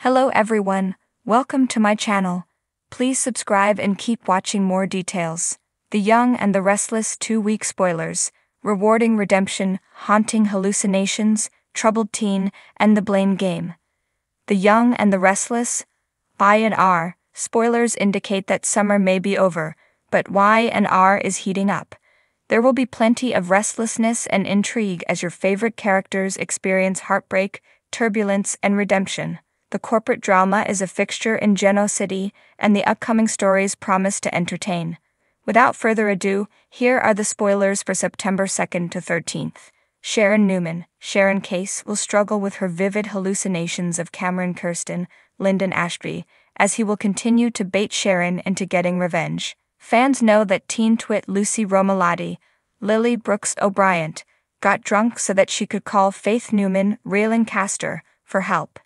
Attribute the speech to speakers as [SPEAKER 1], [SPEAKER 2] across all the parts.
[SPEAKER 1] Hello everyone, welcome to my channel. Please subscribe and keep watching more details. The Young and the Restless 2-week spoilers, rewarding redemption, haunting hallucinations, troubled teen, and the blame game. The Young and the Restless, I and R, spoilers indicate that summer may be over, but Y and R is heating up. There will be plenty of restlessness and intrigue as your favorite characters experience heartbreak, turbulence, and redemption. The corporate drama is a fixture in Geno City, and the upcoming stories promise to entertain. Without further ado, here are the spoilers for September 2nd to 13th. Sharon Newman, Sharon Case, will struggle with her vivid hallucinations of Cameron Kirsten, Lyndon Ashby, as he will continue to bait Sharon into getting revenge. Fans know that teen twit Lucy Romalotti, Lily Brooks O'Brien, got drunk so that she could call Faith Newman, Raylan Castor, for help.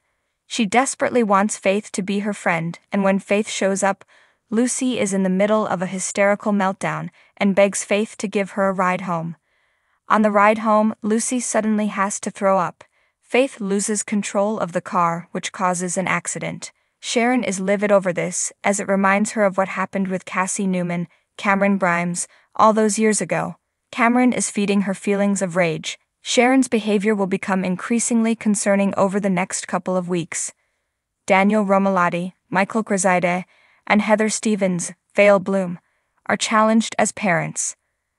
[SPEAKER 1] She desperately wants Faith to be her friend, and when Faith shows up, Lucy is in the middle of a hysterical meltdown and begs Faith to give her a ride home. On the ride home, Lucy suddenly has to throw up. Faith loses control of the car, which causes an accident. Sharon is livid over this, as it reminds her of what happened with Cassie Newman, Cameron Grimes, all those years ago. Cameron is feeding her feelings of rage. Sharon's behavior will become increasingly concerning over the next couple of weeks. Daniel Romalotti, Michael Grazide, and Heather Stevens, Vale Bloom, are challenged as parents.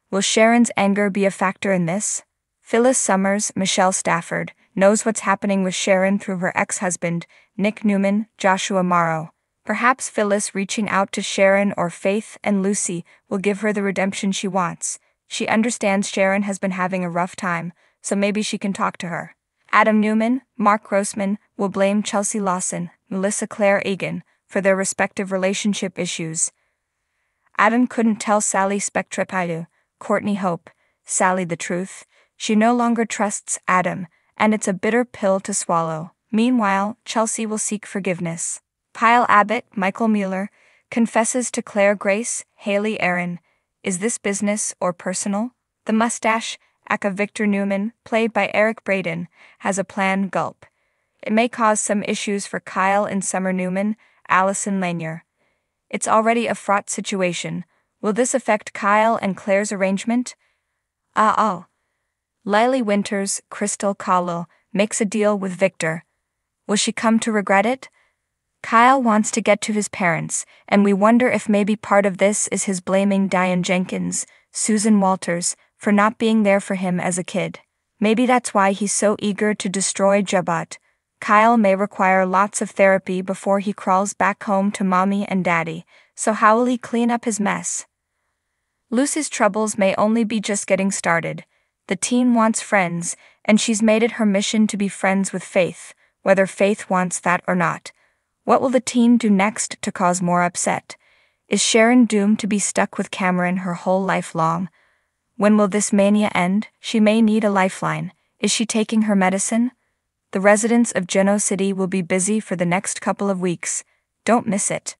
[SPEAKER 1] Will Sharon's anger be a factor in this? Phyllis Summers, Michelle Stafford, knows what's happening with Sharon through her ex-husband, Nick Newman, Joshua Morrow. Perhaps Phyllis reaching out to Sharon or Faith and Lucy will give her the redemption she wants. She understands Sharon has been having a rough time, so maybe she can talk to her. Adam Newman, Mark Grossman, will blame Chelsea Lawson, Melissa Claire Egan, for their respective relationship issues. Adam couldn't tell Sally Spectrapaidu, Courtney Hope, Sally the truth. She no longer trusts Adam, and it's a bitter pill to swallow. Meanwhile, Chelsea will seek forgiveness. Kyle Abbott, Michael Mueller, confesses to Claire Grace, Haley Aaron. Is this business or personal? The mustache, aka Victor Newman, played by Eric Braeden, has a plan. Gulp. It may cause some issues for Kyle and Summer Newman, Allison Lanier. It's already a fraught situation. Will this affect Kyle and Claire's arrangement? Lily Winters, Crystal Kahlo, makes a deal with Victor. Will she come to regret it? Kyle wants to get to his parents, and we wonder if maybe part of this is his blaming Diane Jenkins, Susan Walters, for not being there for him as a kid. Maybe that's why he's so eager to destroy Jabot. Kyle may require lots of therapy before he crawls back home to mommy and daddy, so how will he clean up his mess? Lucy's troubles may only be just getting started. The teen wants friends, and she's made it her mission to be friends with Faith, whether Faith wants that or not. What will the teen do next to cause more upset? Is Sharon doomed to be stuck with Cameron her whole life long? When will this mania end? She may need a lifeline. Is she taking her medicine? The residents of Geno City will be busy for the next couple of weeks. Don't miss it.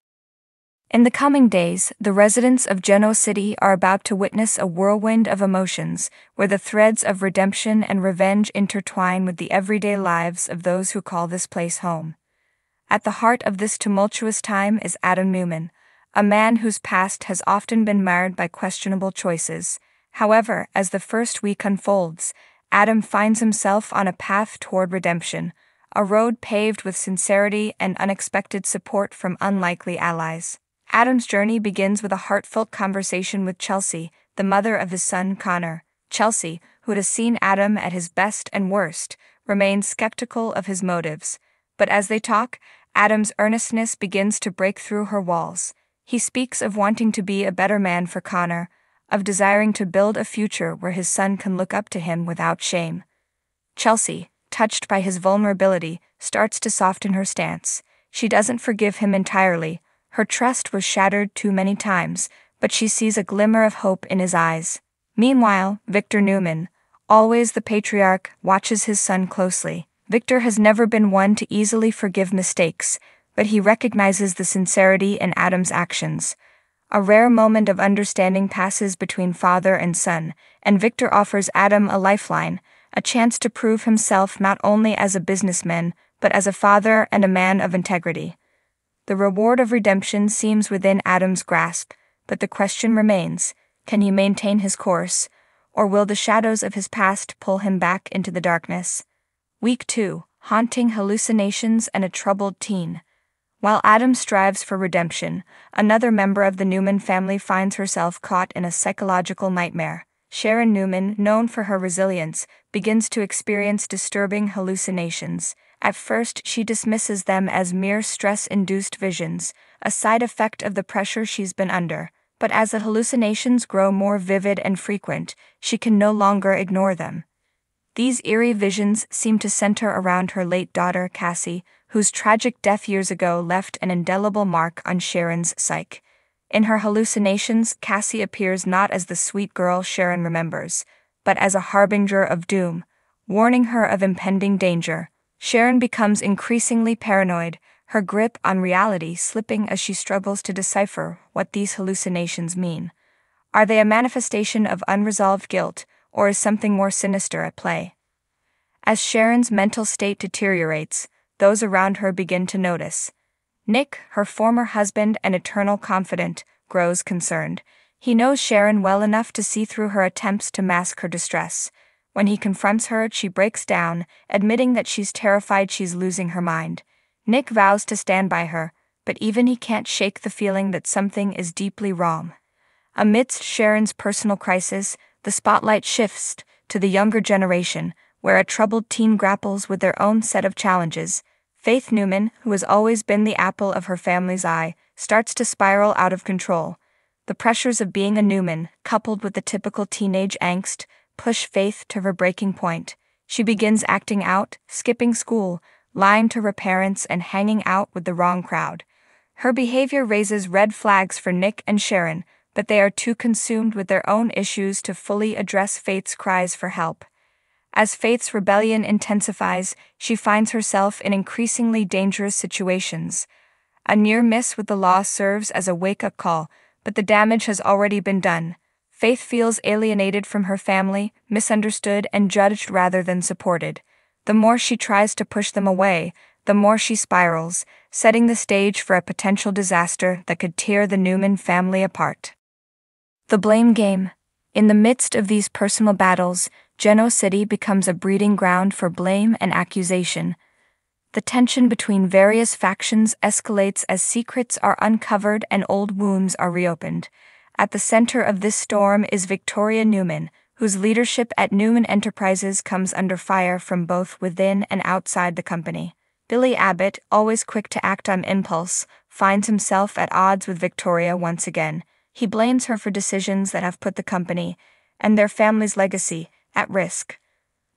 [SPEAKER 1] In the coming days, the residents of Geno City are about to witness a whirlwind of emotions, where the threads of redemption and revenge intertwine with the everyday lives of those who call this place home. At the heart of this tumultuous time is Adam Newman, a man whose past has often been marred by questionable choices. However, as the first week unfolds, Adam finds himself on a path toward redemption, a road paved with sincerity and unexpected support from unlikely allies. Adam's journey begins with a heartfelt conversation with Chelsea, the mother of his son Connor. Chelsea, who has seen Adam at his best and worst, remains skeptical of his motives. But as they talk, Adam's earnestness begins to break through her walls. He speaks of wanting to be a better man for Connor, of desiring to build a future where his son can look up to him without shame. Chelsea, touched by his vulnerability, starts to soften her stance. She doesn't forgive him entirely. Her trust was shattered too many times, but she sees a glimmer of hope in his eyes. Meanwhile, Victor Newman, always the patriarch, watches his son closely. Victor has never been one to easily forgive mistakes, but he recognizes the sincerity in Adam's actions. A rare moment of understanding passes between father and son, and Victor offers Adam a lifeline, a chance to prove himself not only as a businessman, but as a father and a man of integrity. The reward of redemption seems within Adam's grasp, but the question remains, can he maintain his course, or will the shadows of his past pull him back into the darkness? Week 2, Haunting Hallucinations and a Troubled Teen. While Adam strives for redemption, another member of the Newman family finds herself caught in a psychological nightmare. Sharon Newman, known for her resilience, begins to experience disturbing hallucinations. At first, she dismisses them as mere stress-induced visions, a side effect of the pressure she's been under. But as the hallucinations grow more vivid and frequent, she can no longer ignore them. These eerie visions seem to center around her late daughter, Cassie, whose tragic death years ago left an indelible mark on Sharon's psyche. In her hallucinations, Cassie appears not as the sweet girl Sharon remembers, but as a harbinger of doom, warning her of impending danger. Sharon becomes increasingly paranoid, her grip on reality slipping as she struggles to decipher what these hallucinations mean. Are they a manifestation of unresolved guilt, or is something more sinister at play? As Sharon's mental state deteriorates, those around her begin to notice. Nick, her former husband and eternal confidant, grows concerned. He knows Sharon well enough to see through her attempts to mask her distress. When he confronts her, she breaks down, admitting that she's terrified she's losing her mind. Nick vows to stand by her, but even he can't shake the feeling that something is deeply wrong. Amidst Sharon's personal crisis, the spotlight shifts to the younger generation, where a troubled teen grapples with their own set of challenges. Faith Newman, who has always been the apple of her family's eye, starts to spiral out of control. The pressures of being a Newman, coupled with the typical teenage angst, push Faith to her breaking point. She begins acting out, skipping school, lying to her parents, and hanging out with the wrong crowd. Her behavior raises red flags for Nick and Sharon, but they are too consumed with their own issues to fully address Faith's cries for help. As Faith's rebellion intensifies, she finds herself in increasingly dangerous situations. A near miss with the law serves as a wake-up call, but the damage has already been done. Faith feels alienated from her family, misunderstood and judged rather than supported. The more she tries to push them away, the more she spirals, setting the stage for a potential disaster that could tear the Newman family apart. The blame game. In the midst of these personal battles, Geno City becomes a breeding ground for blame and accusation. The tension between various factions escalates as secrets are uncovered and old wounds are reopened. At the center of this storm is Victoria Newman, whose leadership at Newman Enterprises comes under fire from both within and outside the company. Billy Abbott, always quick to act on impulse, finds himself at odds with Victoria once again. He blames her for decisions that have put the company, and their family's legacy, at risk.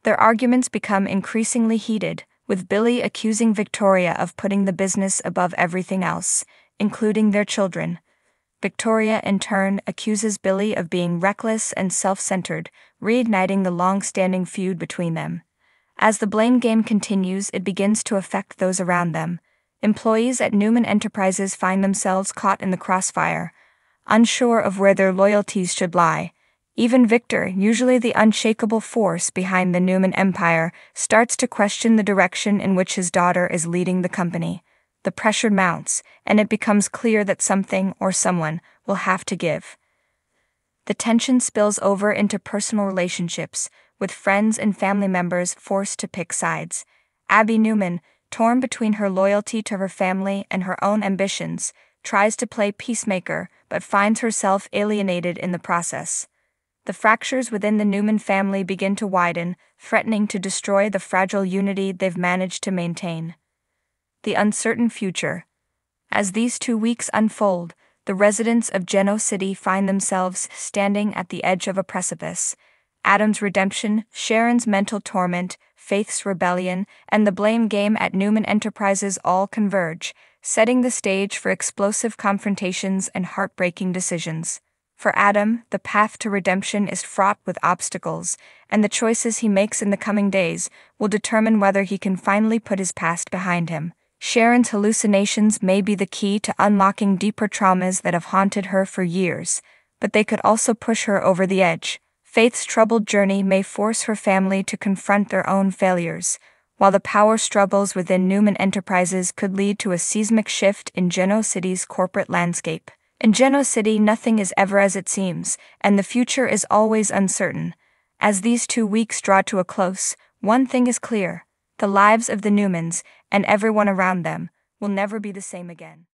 [SPEAKER 1] Their arguments become increasingly heated, with Billy accusing Victoria of putting the business above everything else, including their children. Victoria, in turn, accuses Billy of being reckless and self-centered, reigniting the long-standing feud between them. As the blame game continues, it begins to affect those around them. Employees at Newman Enterprises find themselves caught in the crossfire, unsure of where their loyalties should lie. Even Victor, usually the unshakable force behind the Newman empire, starts to question the direction in which his daughter is leading the company. The pressure mounts, and it becomes clear that something or someone will have to give. The tension spills over into personal relationships, with friends and family members forced to pick sides. Abby Newman, torn between her loyalty to her family and her own ambitions, tries to play peacemaker but finds herself alienated in the process. The fractures within the Newman family begin to widen, threatening to destroy the fragile unity they've managed to maintain. The uncertain future. As these 2 weeks unfold, the residents of Geno City find themselves standing at the edge of a precipice. Adam's redemption, Sharon's mental torment, Faith's rebellion, and the blame game at Newman Enterprises all converge, setting the stage for explosive confrontations and heartbreaking decisions. For Adam, the path to redemption is fraught with obstacles, and the choices he makes in the coming days will determine whether he can finally put his past behind him. Sharon's hallucinations may be the key to unlocking deeper traumas that have haunted her for years, but they could also push her over the edge. Faith's troubled journey may force her family to confront their own failures, while the power struggles within Newman Enterprises could lead to a seismic shift in Genoa City's corporate landscape. In Genoa City, nothing is ever as it seems, and the future is always uncertain. As these 2 weeks draw to a close, one thing is clear: the lives of the Newmans, and everyone around them, will never be the same again.